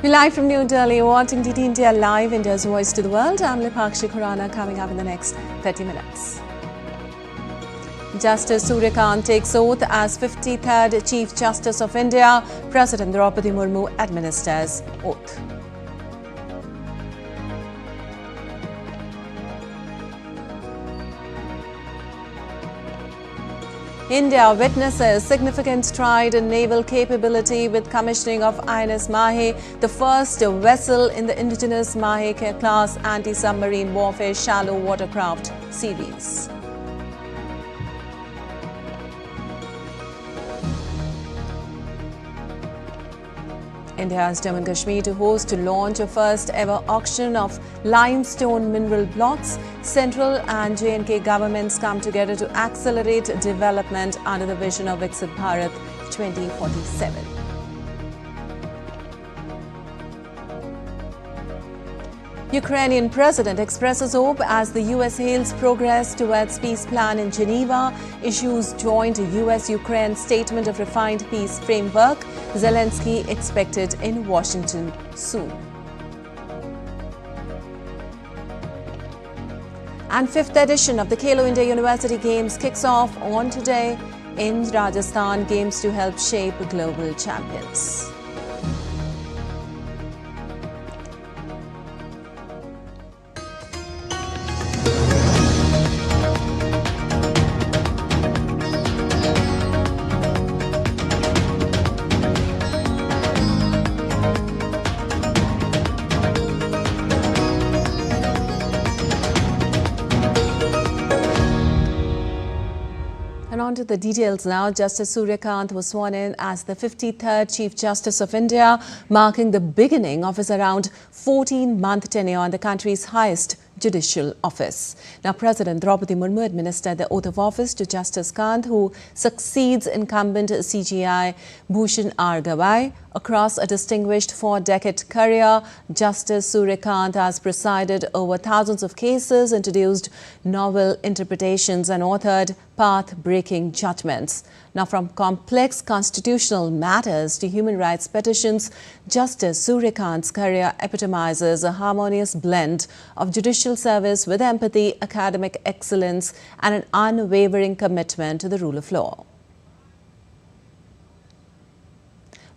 We're live from New Delhi, watching DT India Live, India's voice to the world. I'm Lipakshi Khurana, coming up in the next 30 minutes. Justice Surya Kant takes oath as 53rd Chief Justice of India. President Draupadi Murmu administers oath. India witnesses significant stride in naval capability with commissioning of INS Mahe, the first vessel in the indigenous Mahe class anti-submarine warfare shallow watercraft series. India has Jammu and Kashmir to host to launch a first ever auction of limestone mineral blocks. Central and J&K governments come together to accelerate development under the vision of Viksit Bharat 2047. Ukrainian president expresses hope as the U.S. hails progress towards peace plan in Geneva, issues joint U.S. Ukraine statement of refined peace framework. Zelensky expected in Washington soon. And 5th edition of the Khelo India University Games kicks off on today in Rajasthan. Games to help shape global champions. And on to the details now. Justice Surya Kant was sworn in as the 53rd Chief Justice of India, marking the beginning of his around 14-month tenure on the country's highest judicial office. Now, President Draupadi Murmu administered the oath of office to Justice Kant, who succeeds incumbent CJI Bhushan R. Gawai. Across a distinguished 4-decade career, Justice Surya Kant has presided over thousands of cases, introduced novel interpretations and authored path-breaking judgments. Now, from complex constitutional matters to human rights petitions, Justice Surya Kant's career epitomizes a harmonious blend of judicial service with empathy, academic excellence, and an unwavering commitment to the rule of law.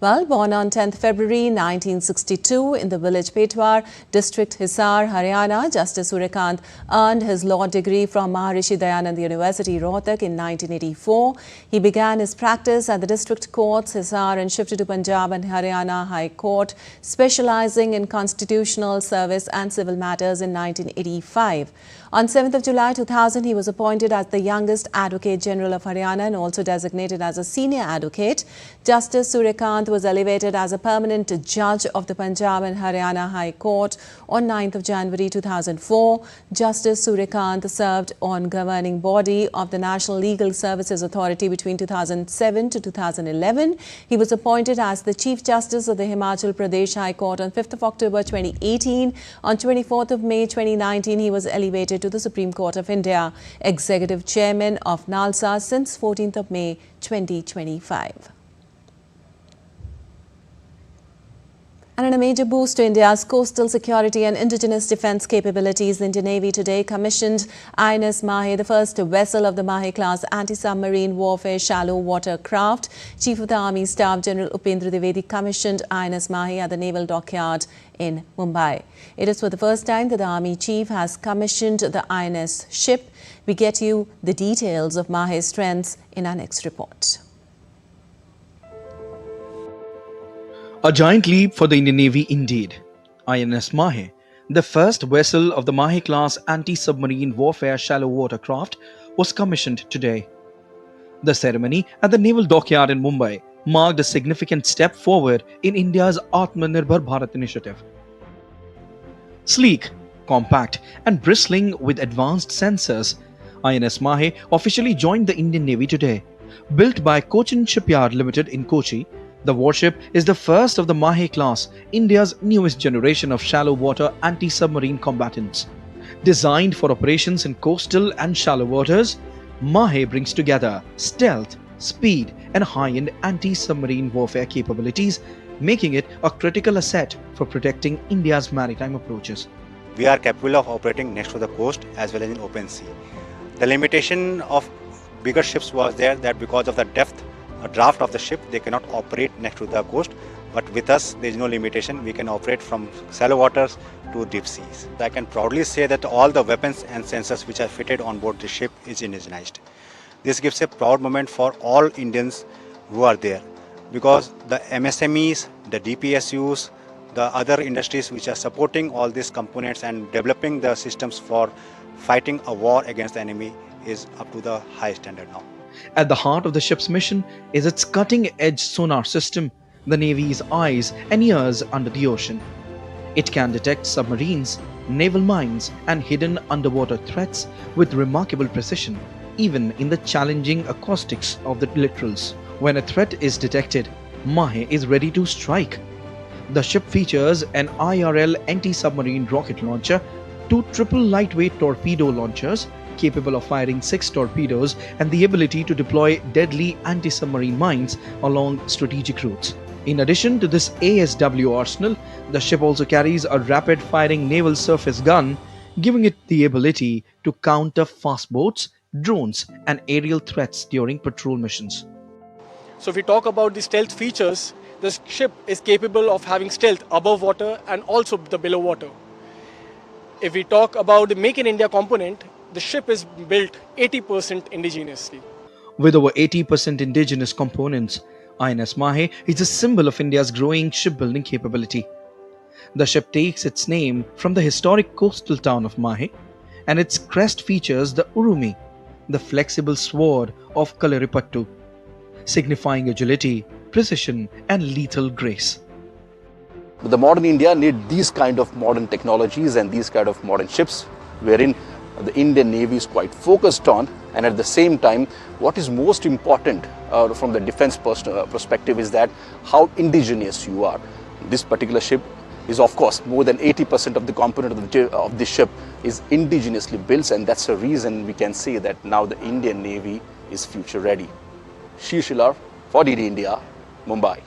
Well, born on 10th February 1962 in the village Petwar, district Hisar, Haryana, Justice Surya Kant earned his law degree from Maharishi Dayanand University, Rohtak in 1984. He began his practice at the district courts, Hisar, and shifted to Punjab and Haryana High Court, specializing in constitutional service and civil matters in 1985. On 7th of July 2000, he was appointed as the youngest Advocate General of Haryana and also designated as a senior advocate. Justice Surya Kant was elevated as a permanent judge of the Punjab and Haryana High Court on 9th of January 2004. Justice Surya Kant served on governing body of the National Legal Services Authority between 2007 to 2011. He was appointed as the Chief Justice of the Himachal Pradesh High Court on 5th of October 2018. On 24th of May 2019, he was elevated to the Supreme Court of India, Executive Chairman of NALSA since 14th of May 2025. And in a major boost to India's coastal security and indigenous defense capabilities, the Indian Navy today commissioned INS Mahe, the first vessel of the Mahe class anti-submarine warfare shallow water craft. Chief of the Army Staff General Upendra Dwivedi commissioned INS Mahe at the Naval Dockyard in Mumbai. It is for the first time that the Army Chief has commissioned the INS ship. We get you the details of Mahe's strengths in our next report. A giant leap for the Indian Navy indeed. INS Mahe, the first vessel of the Mahe-class anti-submarine warfare shallow water craft, was commissioned today. The ceremony at the Naval Dockyard in Mumbai marked a significant step forward in India's Atmanirbhar Bharat initiative. Sleek, compact and bristling with advanced sensors, INS Mahe officially joined the Indian Navy today. Built by Cochin Shipyard Limited in Kochi, the warship is the first of the Mahe class, India's newest generation of shallow water anti-submarine combatants. Designed for operations in coastal and shallow waters, Mahe brings together stealth, speed and high-end anti-submarine warfare capabilities making it a critical asset for protecting India's maritime approaches. We are capable of operating next to the coast as well as in open sea. The limitation of bigger ships was there that because of the depth, draft of the ship, they cannot operate next to the coast. But with us, there is no limitation. We can operate from shallow waters to deep seas. I can proudly say that all the weapons and sensors which are fitted on board the ship is indigenized. This gives a proud moment for all Indians who are there, because the MSMEs, the DPSUs, the other industries which are supporting all these components and developing the systems for fighting a war against the enemy is up to the high standard now. At the heart of the ship's mission is its cutting-edge sonar system, the Navy's eyes and ears under the ocean. It can detect submarines, naval mines and hidden underwater threats with remarkable precision, even in the challenging acoustics of the littorals. When a threat is detected, Mahe is ready to strike. The ship features an IRL anti-submarine rocket launcher, 2 triple lightweight torpedo launchers capable of firing 6 torpedoes, and the ability to deploy deadly anti-submarine mines along strategic routes. In addition to this ASW arsenal, the ship also carries a rapid-firing naval surface gun, giving it the ability to counter fast boats, drones, and aerial threats during patrol missions. So if we talk about the stealth features, the ship is capable of having stealth above water and also the below water. If we talk about the Make in India component, the ship is built 80% indigenously. With over 80% indigenous components, INS Mahe is a symbol of India's growing shipbuilding capability. The ship takes its name from the historic coastal town of Mahe, and its crest features the Urumi, the flexible sword of Kalaripattu, signifying agility, precision and lethal grace. The modern India need these kind of modern technologies and these kind of modern ships, wherein the Indian Navy is quite focused on, and at the same time what is most important from the defense perspective is that how indigenous you are. This particular ship is of course more than 80% of the component of the ship is indigenously built, and that's the reason we can say that now the Indian Navy is future ready. Shishilar for DD India, Mumbai.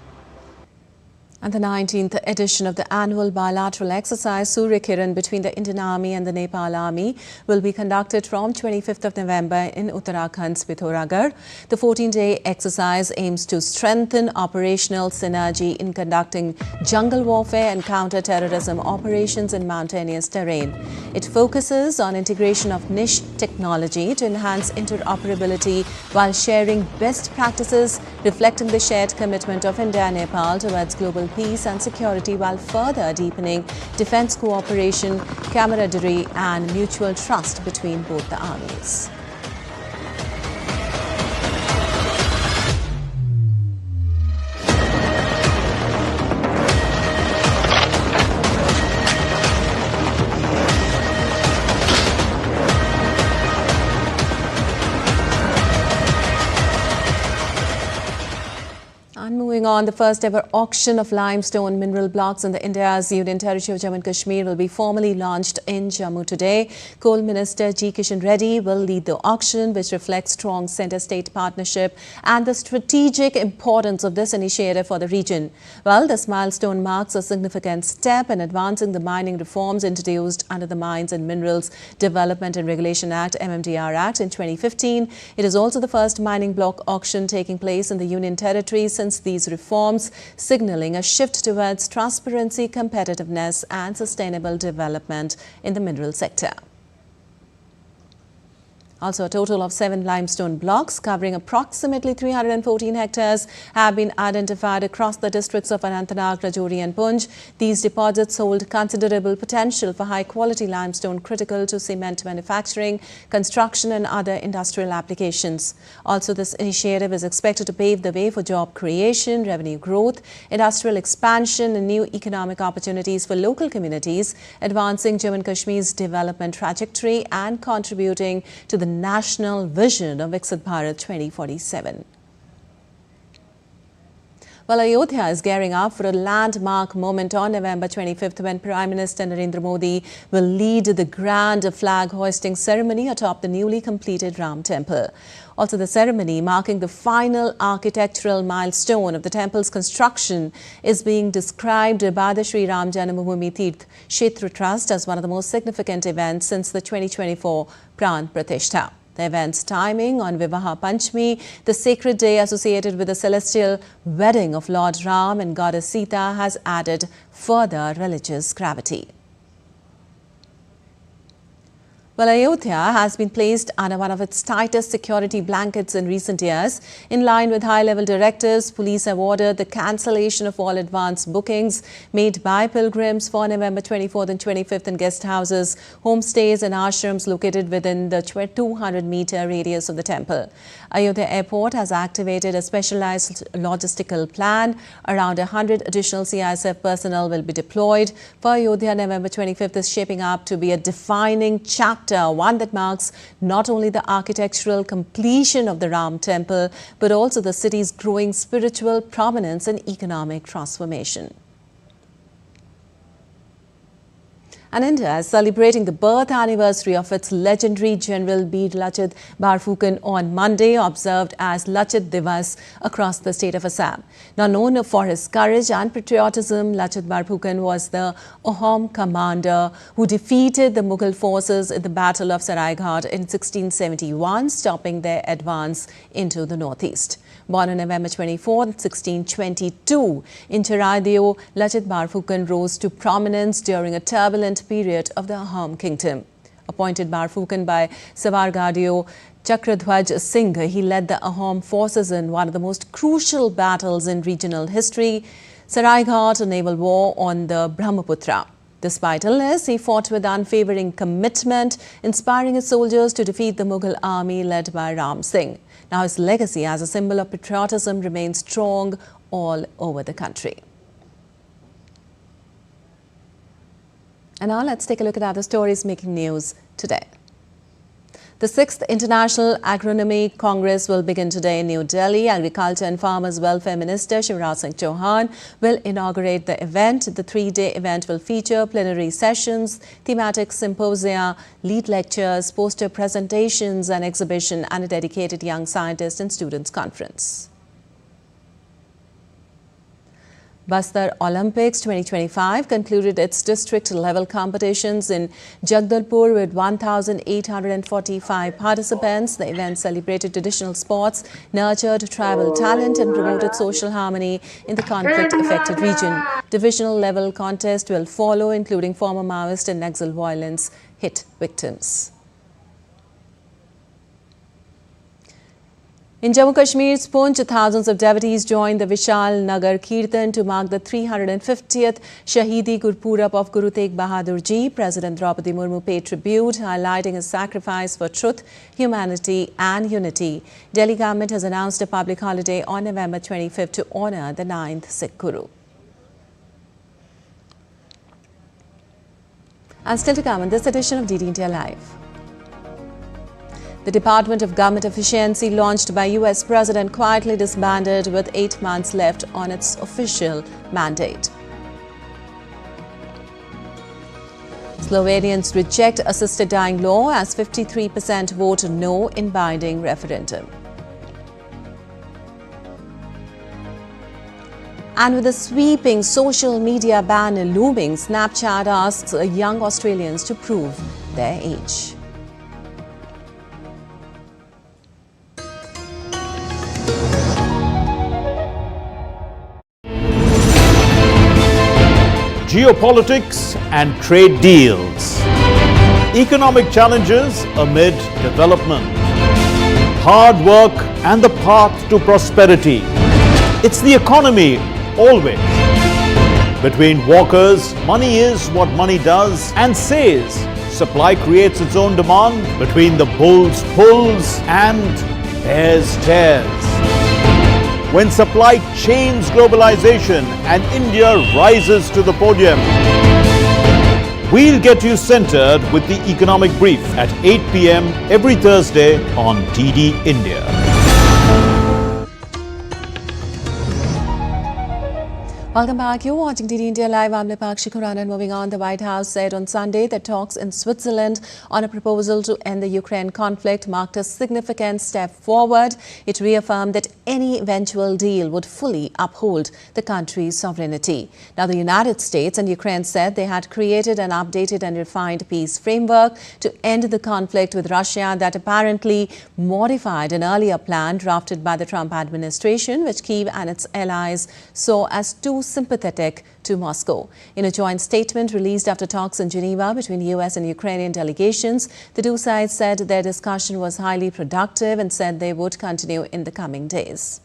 And the 19th edition of the annual bilateral exercise Surya Kant between the Indian Army and the Nepal Army will be conducted from 25th of November in Uttarakhand's Pithoragarh. The 14-day exercise aims to strengthen operational synergy in conducting jungle warfare and counter-terrorism operations in mountainous terrain. It focuses on integration of niche technology to enhance interoperability while sharing best practices, reflecting the shared commitment of India and Nepal towards global peace and security while further deepening defense cooperation, camaraderie and mutual trust between both the armies. And moving on, the first ever auction of limestone mineral blocks in the India's Union Territory of Jammu and Kashmir will be formally launched in Jammu today. Coal Minister G. Kishan Reddy will lead the auction, which reflects strong centre-state partnership and the strategic importance of this initiative for the region. Well, this milestone marks a significant step in advancing the mining reforms introduced under the Mines and Minerals Development and Regulation Act (MMDR) Act in 2015. It is also the first mining block auction taking place in the Union Territory since these reforms, signalling a shift towards transparency, competitiveness and sustainable development in the mineral sector. Also, a total of 7 limestone blocks covering approximately 314 hectares have been identified across the districts of Anantnag, Rajouri and Poonch. These deposits hold considerable potential for high-quality limestone critical to cement manufacturing, construction and other industrial applications. Also, this initiative is expected to pave the way for job creation, revenue growth, industrial expansion and new economic opportunities for local communities, advancing Jammu and Kashmir's development trajectory and contributing to the national vision of Viksit Bharat 2047. Well, Ayodhya is gearing up for a landmark moment on November 25th when Prime Minister Narendra Modi will lead the grand flag hoisting ceremony atop the newly completed Ram Temple. Also, the ceremony marking the final architectural milestone of the temple's construction is being described by the Sri Ram Janmabhoomi Tirth Kshetra Trust as one of the most significant events since the 2024 Pran Pratishtha. The event's timing on Vivaha Panchami, the sacred day associated with the celestial wedding of Lord Ram and Goddess Sita, has added further religious gravity. Well, Ayodhya has been placed under one of its tightest security blankets in recent years. In line with high-level directives, police have ordered the cancellation of all advance bookings made by pilgrims for November 24th and 25th in guest houses, homestays and ashrams located within the 200-meter radius of the temple. Ayodhya Airport has activated a specialized logistical plan. Around 100 additional CISF personnel will be deployed. For Ayodhya, November 25th is shaping up to be a defining chapter, one that marks not only the architectural completion of the Ram Temple, but also the city's growing spiritual prominence and economic transformation. And India is celebrating the birth anniversary of its legendary General Bir Lachit Borphukan on Monday, observed as Lachit Divas across the state of Assam. Now known for his courage and patriotism, Lachit Borphukan was the Ahom commander who defeated the Mughal forces in the Battle of Saraighat in 1671, stopping their advance into the northeast. Born on November 24, 1622, in Charaideo, Lachit Borphukan rose to prominence during a turbulent period of the Ahom kingdom. Appointed Borphukan by Savargadio Chakradhwaj Singh, he led the Ahom forces in one of the most crucial battles in regional history, Saraighat, a naval war on the Brahmaputra. Despite illness, he fought with unwavering commitment, inspiring his soldiers to defeat the Mughal army led by Ram Singh. Now his legacy as a symbol of patriotism remains strong all over the country. And now let's take a look at other stories making news today. The 6th International Agronomy Congress will begin today in New Delhi. Agriculture and Farmers Welfare Minister Shivraj Singh Chauhan will inaugurate the event. The 3-day event will feature plenary sessions, thematic symposia, lead lectures, poster presentations, an exhibition, and a dedicated Young Scientist and Students Conference. Bastar Olympics 2025 concluded its district-level competitions in Jagdalpur with 1,845 participants. The event celebrated traditional sports, nurtured tribal talent and promoted social harmony in the conflict-affected region. Divisional-level contest will follow, including former Maoist and Naxal violence hit victims. In Jammu Kashmir's Poonch, thousands of devotees joined the Vishal Nagar Kirtan to mark the 350th Shahidi Gurpurab of Guru Tegh Bahadur Ji. President Draupadi Murmu paid tribute, highlighting his sacrifice for truth, humanity and unity. Delhi government has announced a public holiday on November 25th to honour the 9th Sikh Guru. And still to come in this edition of DD India Live. The Department of Government Efficiency, launched by U.S. President, quietly disbanded with 8 months left on its official mandate. Slovenians reject assisted dying law as 53% vote no in binding referendum. And with a sweeping social media ban looming, Snapchat asks young Australians to prove their age. Geopolitics and trade deals. Economic challenges amid development. Hard work and the path to prosperity. It's the economy always. Between walkers, money is what money does and says. Supply creates its own demand. Between the bulls pulls and bears tears. When supply chains globalization and India rises to the podium. We'll get you centered with the economic brief at 8 p.m. every Thursday on DD India. Welcome back. You're watching DD India Live. I'm Lipakshi Khurana, and moving on, the White House said on Sunday that talks in Switzerland on a proposal to end the Ukraine conflict marked a significant step forward. It reaffirmed that any eventual deal would fully uphold the country's sovereignty. Now, the United States and Ukraine said they had created an updated and refined peace framework to end the conflict with Russia that apparently modified an earlier plan drafted by the Trump administration, which Kyiv and its allies saw as too sympathetic to Moscow. In a joint statement released after talks in Geneva between U.S. and Ukrainian delegations, the two sides said their discussion was highly productive and said they would continue in the coming days.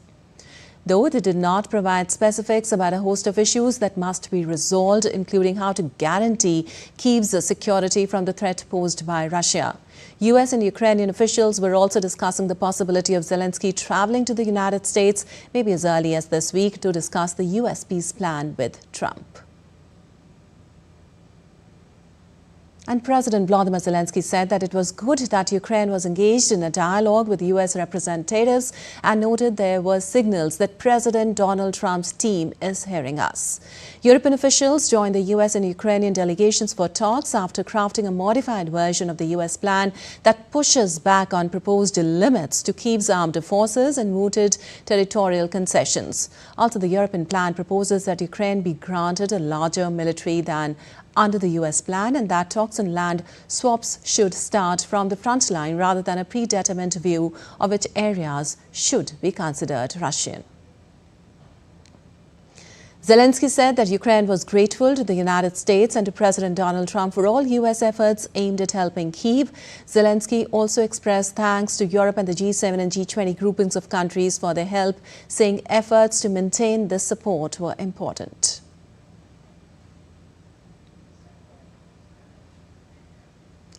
Though they did not provide specifics about a host of issues that must be resolved, including how to guarantee Kyiv's security from the threat posed by Russia. U.S. and Ukrainian officials were also discussing the possibility of Zelensky traveling to the United States, maybe as early as this week, to discuss the U.S. peace plan with Trump. And President Volodymyr Zelensky said that it was good that Ukraine was engaged in a dialogue with U.S. representatives and noted there were signals that President Donald Trump's team is hearing us. European officials joined the U.S. and Ukrainian delegations for talks after crafting a modified version of the U.S. plan that pushes back on proposed limits to Kyiv's armed forces and mooted territorial concessions. Also, the European plan proposes that Ukraine be granted a larger military than under the U.S. plan, and that talks on land swaps should start from the front line rather than a predetermined view of which areas should be considered Russian. Zelensky said that Ukraine was grateful to the United States and to President Donald Trump for all U.S. efforts aimed at helping Kyiv. Zelensky also expressed thanks to Europe and the G7 and G20 groupings of countries for their help, saying efforts to maintain this support were important.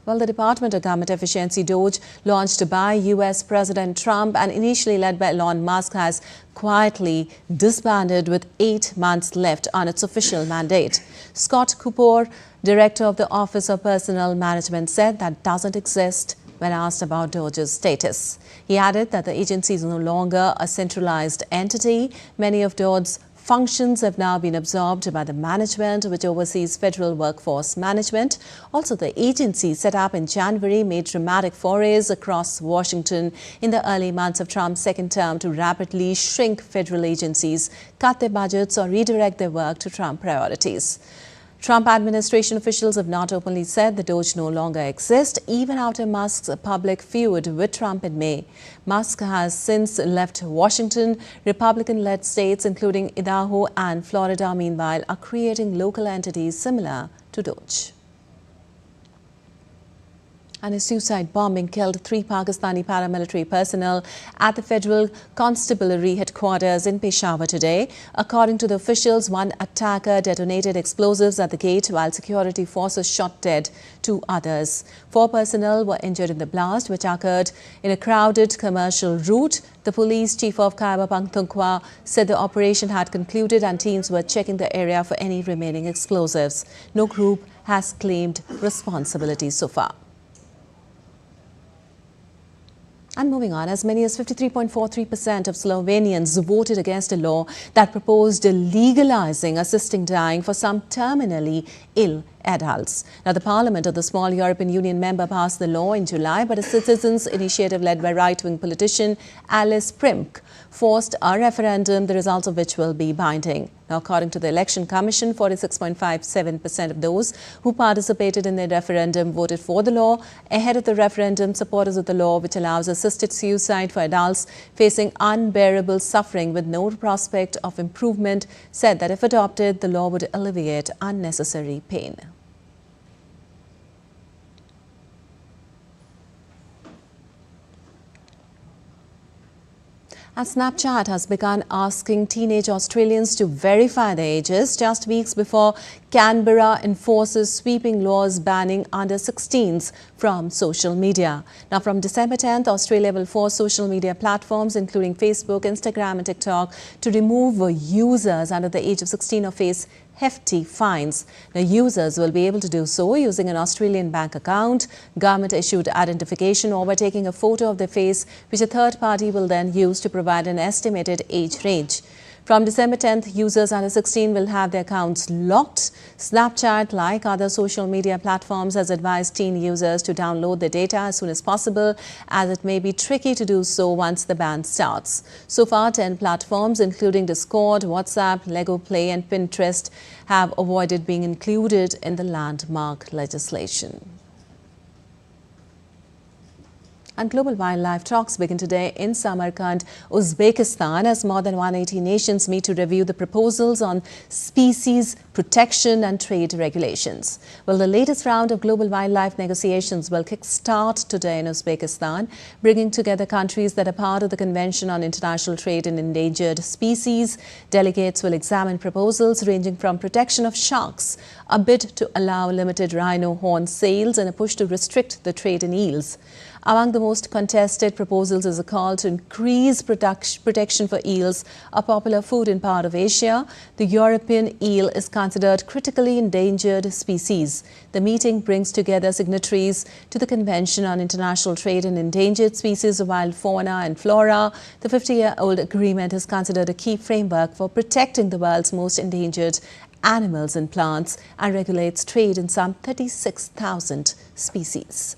Well, the Department of Government Efficiency, DOGE, launched by U.S. President Trump and initially led by Elon Musk, has quietly disbanded with 8 months left on its official mandate. Scott Cooper, director of the Office of Personnel Management, said that doesn't exist when asked about DOGE's status. He added that the agency is no longer a centralized entity. Many of DOGE's functions have now been absorbed by the management, which oversees federal workforce management. Also, the agency, set up in January, made dramatic forays across Washington in the early months of Trump's second term to rapidly shrink federal agencies, cut their budgets, or redirect their work to Trump priorities. Trump administration officials have not openly said the DOGE no longer exists, even after Musk's public feud with Trump in May. Musk has since left Washington. Republican-led states, including Idaho and Florida, meanwhile, are creating local entities similar to DOGE. And a suicide bombing killed 3 Pakistani paramilitary personnel at the Federal Constabulary headquarters in Peshawar today. According to the officials, one attacker detonated explosives at the gate while security forces shot dead 2 others. 4 personnel were injured in the blast, which occurred in a crowded commercial route. The police chief of Khyber Pakhtunkhwa said the operation had concluded and teams were checking the area for any remaining explosives. No group has claimed responsibility so far. And moving on, as many as 53.43% of Slovenians voted against a law that proposed legalizing assisting dying for some terminally ill adults. Now, the Parliament of the small European Union member passed the law in July, but a citizens' initiative led by right-wing politician Alice Primk forced a referendum, the results of which will be binding. Now, according to the Election Commission, 46.57% of those who participated in the referendum voted for the law. Ahead of the referendum, supporters of the law, which allows assisted suicide for adults facing unbearable suffering with no prospect of improvement, said that if adopted, the law would alleviate unnecessary pain. And Snapchat has begun asking teenage Australians to verify their ages just weeks before Canberra enforces sweeping laws banning under-16s from social media. Now, from December 10th, Australia will force social media platforms, including Facebook, Instagram and TikTok, to remove users under the age of 16 or face hefty fines. Now, users will be able to do so using an Australian bank account, government-issued identification, or by taking a photo of their face, which a third party will then use to provide an estimated age range. From December 10th, users under 16 will have their accounts locked. Snapchat, like other social media platforms, has advised teen users to download the data as soon as possible, as it may be tricky to do so once the ban starts. So far, 10 platforms, including Discord, WhatsApp, Lego Play and Pinterest, have avoided being included in the landmark legislation. And global wildlife talks begin today in Samarkand, Uzbekistan, as more than 180 nations meet to review the proposals on species protection and trade regulations. Well, the latest round of global wildlife negotiations will kick-start today in Uzbekistan, bringing together countries that are part of the Convention on International Trade in Endangered Species. Delegates will examine proposals ranging from protection of sharks, a bid to allow limited rhino horn sales, and a push to restrict the trade in eels. Among the most contested proposals is a call to increase protection for eels, a popular food in part of Asia. The European eel is considered critically endangered species. The meeting brings together signatories to the Convention on International Trade in Endangered Species of Wild Fauna and Flora. The 50-year-old agreement is considered a key framework for protecting the world's most endangered animals and plants and regulates trade in some 36,000 species.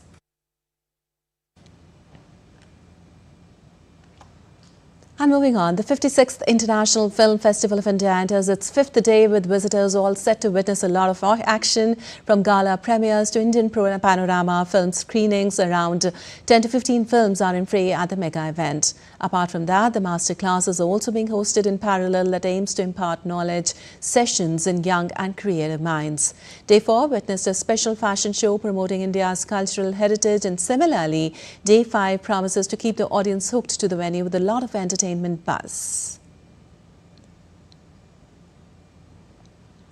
And moving on, the 56th International Film Festival of India enters its fifth day, with visitors all set to witness a lot of action, from gala premieres to Indian panorama film screenings. Around 10 to 15 films are in fray at the mega event. Apart from that, the masterclass is also being hosted in parallel that aims to impart knowledge sessions in young and creative minds. Day 4 witnessed a special fashion show promoting India's cultural heritage, and similarly, Day 5 promises to keep the audience hooked to the venue with a lot of entertainment buzz.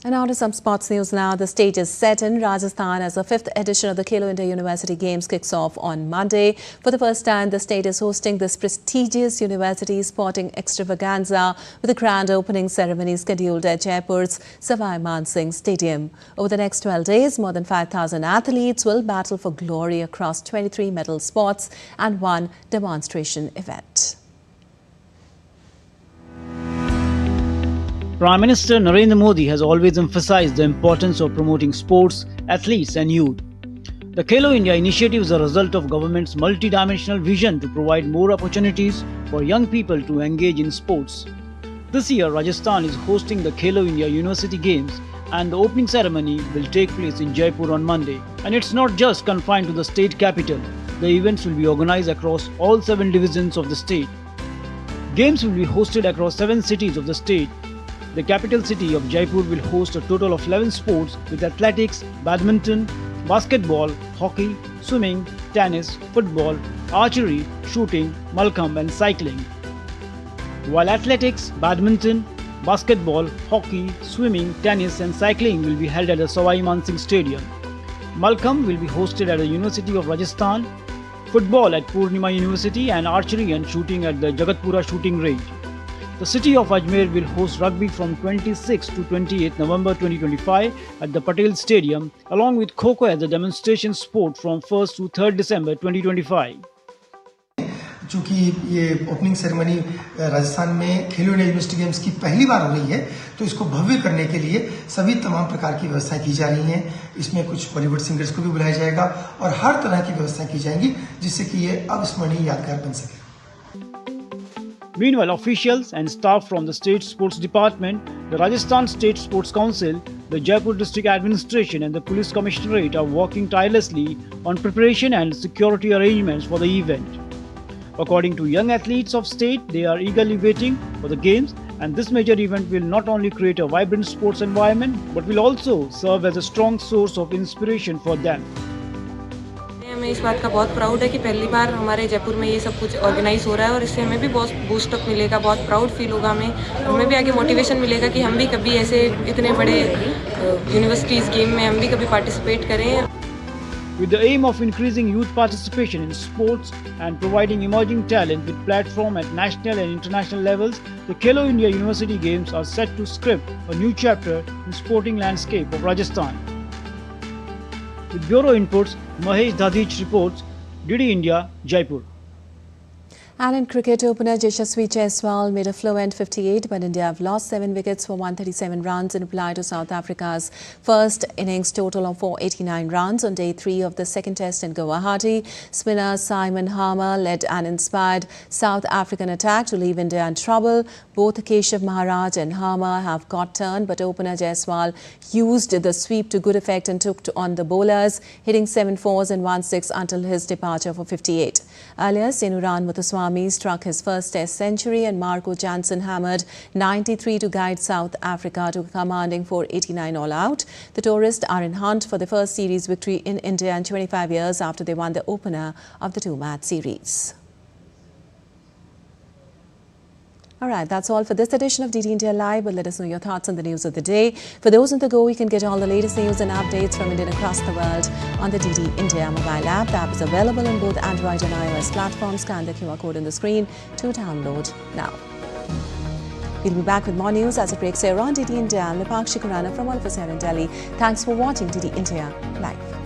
And now to some sports news now. The stage is set in Rajasthan as the 5th edition of the Khelo India University Games kicks off on Monday. For the first time, the state is hosting this prestigious university sporting extravaganza with a grand opening ceremony scheduled at Jaipur's Savai Man Singh Stadium. Over the next 12 days, more than 5,000 athletes will battle for glory across 23 medal sports and one demonstration event. Prime Minister Narendra Modi has always emphasized the importance of promoting sports, athletes and youth. The Khelo India initiative is a result of government's multi-dimensional vision to provide more opportunities for young people to engage in sports. This year, Rajasthan is hosting the Khelo India University Games, and the opening ceremony will take place in Jaipur on Monday. And it's not just confined to the state capital. The events will be organized across all 7 divisions of the state. Games will be hosted across 7 cities of the state. The capital city of Jaipur will host a total of 11 sports, with athletics, badminton, basketball, hockey, swimming, tennis, football, archery, shooting, Malkhamb and cycling. While athletics, badminton, basketball, hockey, swimming, tennis and cycling will be held at the Savai Man Singh Stadium. Malkhamb will be hosted at the University of Rajasthan, football at Purnima University and archery and shooting at the Jagatpura shooting range. The city of Ajmer will host rugby from 26 to 28 November 2025 at the Patel Stadium, along with Kho-Kho as a demonstration sport from 1st to 3rd December 2025. चूंकि ये opening ceremony Rajasthan में खेलो India university games की पहली बार हो रही है, तो इसको भव्य करने के लिए सभी तमाम प्रकार की व्यवस्थाएं की जा रही हैं. इसमें कुछ बॉलीवुड सिंगर्स को भी बुलाया जाएगा और हर तरह की व्यवस्थाएं की जाएंगी, जिससे कि ये अविस्मरणीय यादगार बन सके. Meanwhile, officials and staff from the State Sports Department, the Rajasthan State Sports Council, the Jaipur District Administration and the Police Commissionerate are working tirelessly on preparation and security arrangements for the event. According to young athletes of state, they are eagerly waiting for the games, and this major event will not only create a vibrant sports environment but will also serve as a strong source of inspiration for them. हमें इस बात का बहुत proud है कि पहली बार हमारे जयपुर में ये सब कुछ ऑर्गेनाइज हो रहा है और इससे हमें भी बहुत बूस्टअप मिलेगा, बहुत प्राउड फील होगा हमें भी आगे मोटिवेशन मिलेगा कि हम भी कभी ऐसे इतने बड़े यूनिवर्सिटीज़ गेम में हम भी कभी पार्टिसिपेट करें. With the aim of increasing youth participation in sports and providing emerging talent with platform at national and international levels, the Khelo India University Games are set to script a new chapter in sporting landscape of Rajasthan. With Bureau Inputs, Mahesh Dadich reports, DD India, Jaipur. And in cricket, opener Yashasvi Jaiswal made a fluent 58, but India have lost 7 wickets for 137 runs in reply to South Africa's first innings total of 489 runs on day 3 of the second test in Guwahati. Spinner Simon Harmer led an inspired South African attack to leave India in trouble. Both Keshav Maharaj and Harmer have got turned, but opener Jaiswal used the sweep to good effect and took on the bowlers, hitting 7 fours and 1 6 until his departure for 58. Earlier, Senuran Muthuswamy struck his first test century and Marco Jansen hammered 93 to guide South Africa to a commanding 489 all out. The tourists are in hunt for the first series victory in India in 25 years after they won the opener of the 2-match series. All right, that's all for this edition of DD India Live, but let us know your thoughts on the news of the day. For those on the go, you can get all the latest news and updates from India and across the world on the DD India mobile app. The app is available on both Android and iOS platforms. Scan the QR code on the screen to download now. We'll be back with more news as it breaks here on DD India. I'm Lipakshi Kurana from all of us here in Delhi. Thanks for watching DD India Live.